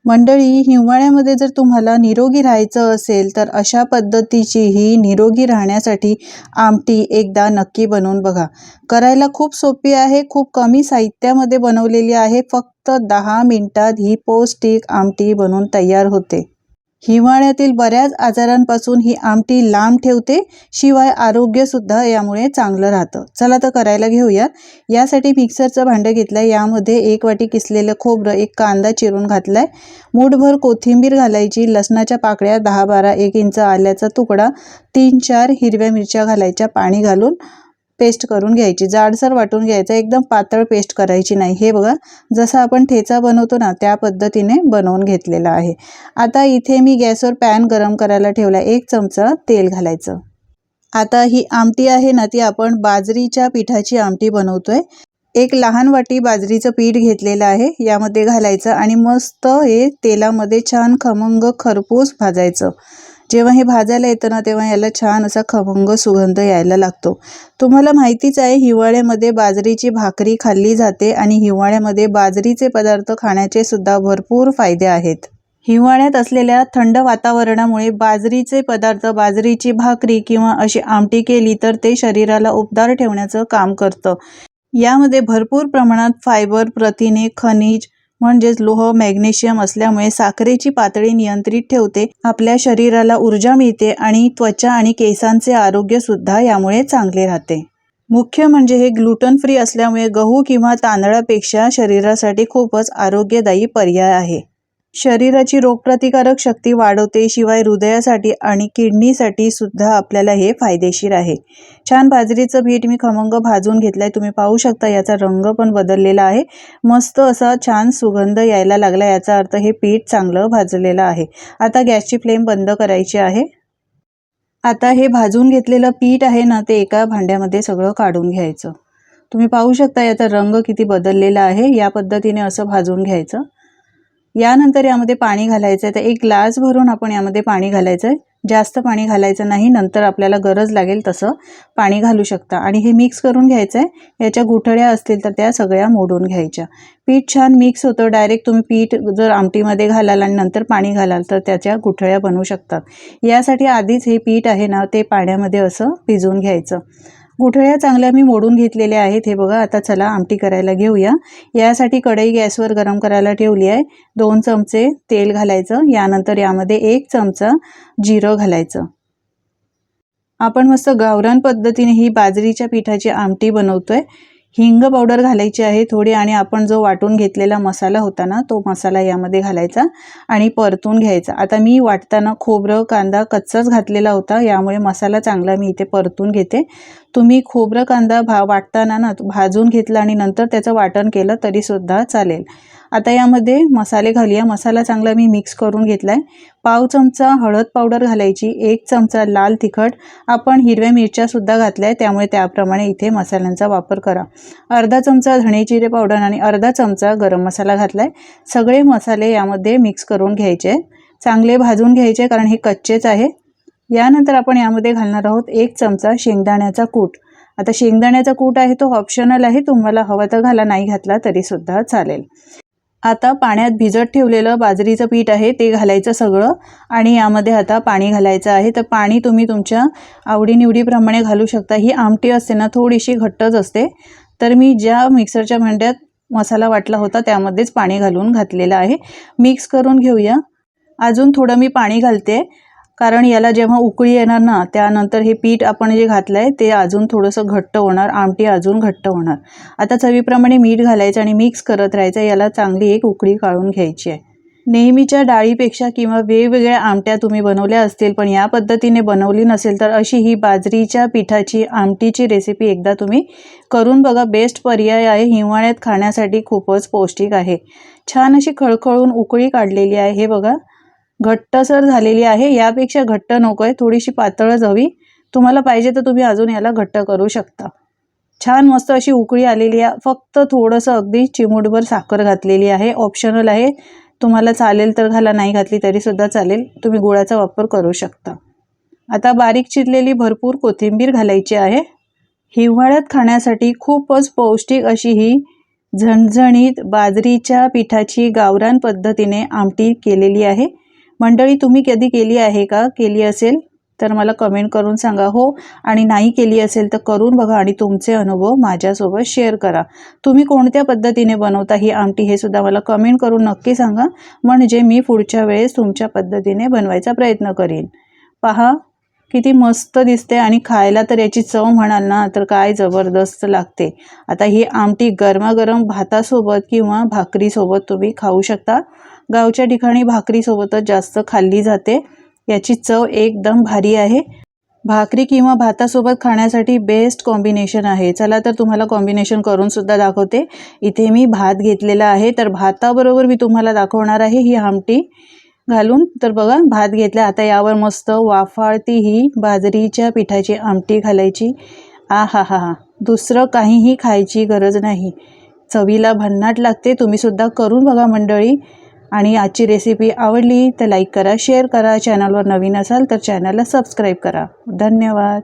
मंडळी, हिवाळ्यामध्ये जर तुम्हाला निरोगी राहायचं असेल तर अशा पद्धतीची ही निरोगी राहण्यासाठी आमटी एकदा नक्की बनवून बघा. करायला खूप सोपी आहे, खूप कमी साहित्यामध्ये बनवलेली आहे. फक्त 10 मिनिटात ही पौष्टिक आमटी बनवून तयार होते. हिवाळ्यातील बऱ्याच आजारांपासून ही आमटी लांब ठेवते, शिवाय आरोग्यसुद्धा यामुळे चांगलं राहतं. चला तर करायला घेऊया. यासाठी मिक्सरचं भांडं घेतलं आहे. यामध्ये 1 वाटी किसलेलं खोबरं, 1 कांदा चिरून घातला आहे, मूठभर कोथिंबीर घालायची, लसणाच्या पाकळ्या 10-12, 1 इंच आल्याचा तुकडा, 3-4 हिरव्या मिरच्या घालायच्या, पाणी घालून पेस्ट करून घ्यायची. जाडसर वाटून घ्यायचं, एकदम पातळ पेस्ट करायची नाही. हे बघा, जसं आपण ठेचा बनवतो ना त्या पद्धतीने बनवून घेतलेला आहे. आता इथे मी गॅसवर पॅन गरम करायला ठेवला. 1 चमचा तेल घालायचं. आता ही आमटी आहे ना ती आपण बाजरीच्या पिठाची आमटी बनवतोय. 1 लहान वाटी बाजरीचं पीठ घेतलेलं आहे, यामध्ये घालायचं आणि मस्त हे तेलामध्ये छान खमंग खरपूस भाजायचं. जेव्हा हे भाजायला येतं ना तेव्हा याला छान असा खमंग सुगंध यायला लागतो. तुम्हाला माहितीच आहे, हिवाळ्यामध्ये बाजरीची भाकरी खाल्ली जाते आणि हिवाळ्यामध्ये बाजरीचे पदार्थ खाण्याचे सुद्धा भरपूर फायदे आहेत. हिवाळ्यात असलेल्या थंड वातावरणामुळे बाजरीचे पदार्थ, बाजरीची भाकरी किंवा अशी आमटी केली तर ते शरीराला उबदार ठेवण्याचं काम करतं. यामध्ये भरपूर प्रमाणात फायबर, प्रथिने, खनिज म्हणजेच लोह, मॅग्नेशियम असल्यामुळे साखरेची पातळी नियंत्रित ठेवते, आपल्या शरीराला ऊर्जा मिळते आणि त्वचा आणि केसांचे आरोग्य सुद्धा यामुळे चांगले राहते. मुख्य म्हणजे हे ग्लुटन फ्री असल्यामुळे गहू किंवा तांदळापेक्षा शरीरासाठी खूपच आरोग्यदायी पर्याय आहे. शरीराची रोगप्रतिकारक शक्ती वाढवते, शिवाय हृदयासाठी आणि किडनीसाठी सुद्धा आपल्याला हे फायदेशीर आहे. छान बाजरीचं पीठ मी खमंग भाजून घेतलंय. तुम्ही पाहू शकता याचा रंग पण बदललेला आहे. मस्त असा छान सुगंध यायला लागला, याचा अर्थ हे पीठ चांगलं भाजलेलं आहे. आता गॅसची फ्लेम बंद करायची आहे. आता हे भाजून घेतलेलं पीठ आहे ना ते एका भांड्यामध्ये सगळं काढून घ्यायचं. तुम्ही पाहू शकता याचा रंग किती बदललेला आहे. या पद्धतीने असं भाजून घ्यायचं. यानंतर यामध्ये पाणी घालायचं आहे. तर 1 ग्लास भरून आपण यामध्ये पाणी घालायचं आहे. जास्त पाणी घालायचं नाही, नंतर आपल्याला गरज लागेल तसं पाणी घालू शकता. आणि हे मिक्स करून घ्यायचं आहे. याच्या गुठळ्या असतील तर त्या सगळ्या मोडून घ्यायच्या. पीठ छान मिक्स होतं. डायरेक्ट तुम्ही पीठ जर आमटीमध्ये घालाल आणि नंतर पाणी घालाल तर त्याच्या गुठळ्या बनवू शकतात. यासाठी आधीच हे पीठ आहे ना ते पाण्यामध्ये असं भिजवून घ्यायचं. गुठळ्या चांगल्या मी मोडून घेतलेल्या आहेत. हे बघा, आता चला आमटी करायला घेऊया. यासाठी कढई गॅसवर गरम करायला ठेवली आहे. 2 चमचे तेल घालायचं. यानंतर यामध्ये 1 चमचा जिरं घालायचं. आपण मस्त गावरान पद्धतीने ही बाजरीच्या पिठाची आमटी बनवतोय. हिंग पावडर घालायची आहे थोडी आणि आपण जो वाटून घेतलेला मसाला होता ना तो मसाला यामध्ये घालायचा आणि परतून घ्यायचा. आता मी वाटताना खोबरं, कांदा कच्चाच घातलेला होता, यामुळे मसाला चांगला मी इथे परतून घेते. तुम्ही खोबरं, कांदा वाटताना ना भाजून घेतला आणि नंतर त्याचं वाटण केलं तरी सुद्धा चालेल. आता यामध्ये मसाले घालूया. मसाला चांगला मी मिक्स करून घेतलाय. पाव चमचा हळद पावडर घालायची, 1 चमचा लाल तिखट, आपण हिरव्या मिरच्या सुद्धा घातल्या त्यामुळे त्याप्रमाणे इथे मसाल्यांचा वापर करा. अर्धा चमचा धणे जिरे पावडर आणि अर्धा चमचा गरम मसाला घातलाय. सगळे मसाले यामध्ये मिक्स करून घ्यायचे, चांगले भाजून घ्यायचे कारण हे कच्चेच आहे. यानंतर आपण यामध्ये घालणार आहोत 1 चमचा शेंगदाण्याचा कूट. आता शेंगदाण्याचा कूट आहे तो ऑप्शनल आहे, तुम्हाला हवा तर घाला, नाही घातला तरी सुद्धा चालेल. आता पाण्यात भिजत ठेवलेलं बाजरीचं पीठ आहे ते घालायचं सगळं आणि यामध्ये आता पाणी घालायचं आहे. तर पाणी तुम्ही तुमच्या आवडीनिवडीप्रमाणे घालू शकता. ही आमटी असते ना थोडीशी घट्टच असते, तर मी ज्या मिक्सरच्या भांड्यात मसाला वाटला होता त्यामध्येच पाणी घालून घातलेलं आहे. मिक्स करून घेऊया. अजून थोडं मी पाणी घालते कारण याला जेव्हा उकळी येणार ना त्यानंतर हे पीठ आपण जे घातलं आहे ते अजून थोडंसं घट्ट होणार, आमटी अजून घट्ट होणार. आता चवीप्रमाणे मीठ घालायचं आणि मिक्स करत राहायचं. याला चांगली एक उकळी काढून घ्यायची आहे. नेहमीच्या डाळीपेक्षा किंवा वेगवेगळ्या आमट्या तुम्ही बनवल्या असतील पण या पद्धतीने बनवली नसेल तर अशी ही बाजरीच्या पिठाची आमटीची रेसिपी एकदा तुम्ही करून बघा. बेस्ट पर्याय आहे, हिवाळ्यात खाण्यासाठी खूपच पौष्टिक आहे. छान अशी खळखळून उकळी काढलेली आहे. हे बघा, घट्टसर झालेली आहे. यापेक्षा घट्ट नको आहे, थोडीशी पातळच हवी. तुम्हाला पाहिजे तर तुम्ही अजून याला घट्ट करू शकता. छान मस्त अशी उकळी आलेली आहे. फक्त थोडंसं अगदी चिमूटभर साखर घातलेली आहे, ऑप्शनल आहे. तुम्हाला चालेल तर घाला, नाही घातली तरी सुद्धा चालेल. तुम्ही गुळाचा वापर करू शकता. आता बारीक चिरलेली भरपूर कोथिंबीर घालायची आहे. हिवाळ्यात खाण्यासाठी खूपच पौष्टिक अशी ही झणझणीत बाजरीच्या पिठाची गावरान पद्धतीने आमटी केलेली आहे। मंडळी, तुम्ही कधी केली आहे का? केली असेल तर मला कमेंट करून सांगा हो, आणि नाही केली असेल तर करून बघा आणि तुमचे अनुभव माझ्यासोबत शेअर करा। तुम्ही कोणत्या पद्धतीने बनवता ही आमटी हे सुद्धा मला कमेंट करून नक्की सांगा, म्हणजे मी पुढच्या वेळेस तुमच्या पद्धतीने बनवायचा प्रयत्न करीन। पहा किती मस्त दिसते आणि खायला तर याची चव म्हणाल ना तर काय जबरदस्त लागते। आता ही आमटी गरमागरम भातासोबत किंवा भाकरीसोबत तुम्ही खाऊ शकता। गावच्या ठिकाणी भाकरीसोबतच जास्त खाल्ली जाते। याची चव एकदम भारी आहे। भाकरी किंवा भातासोबत खाण्यासाठी बेस्ट कॉम्बिनेशन आहे। चला तर तुम्हाला कॉम्बिनेशन करून सुद्धा दाखवते। इथे मी भात घेतलेला आहे, तर भाताबरोबर मी तुम्हाला दाखवणार आहे ही आमटी घालून। तर बघा, भात घेतला, आता यावर मस्त वाफाळती ही बाजरीच्या पिठाची आमटी घालायची। आहाहा, दुसरं काहीही खायची गरज नाही, चवीला भन्नाट लागते। तुम्ही सुद्धा करून बघा मंडळी। आणि आजची रेसिपी आवडली तर लाईक करा, शेअर करा, चॅनलवर नवीन असाल तर चॅनलला सबस्क्राईब करा। धन्यवाद।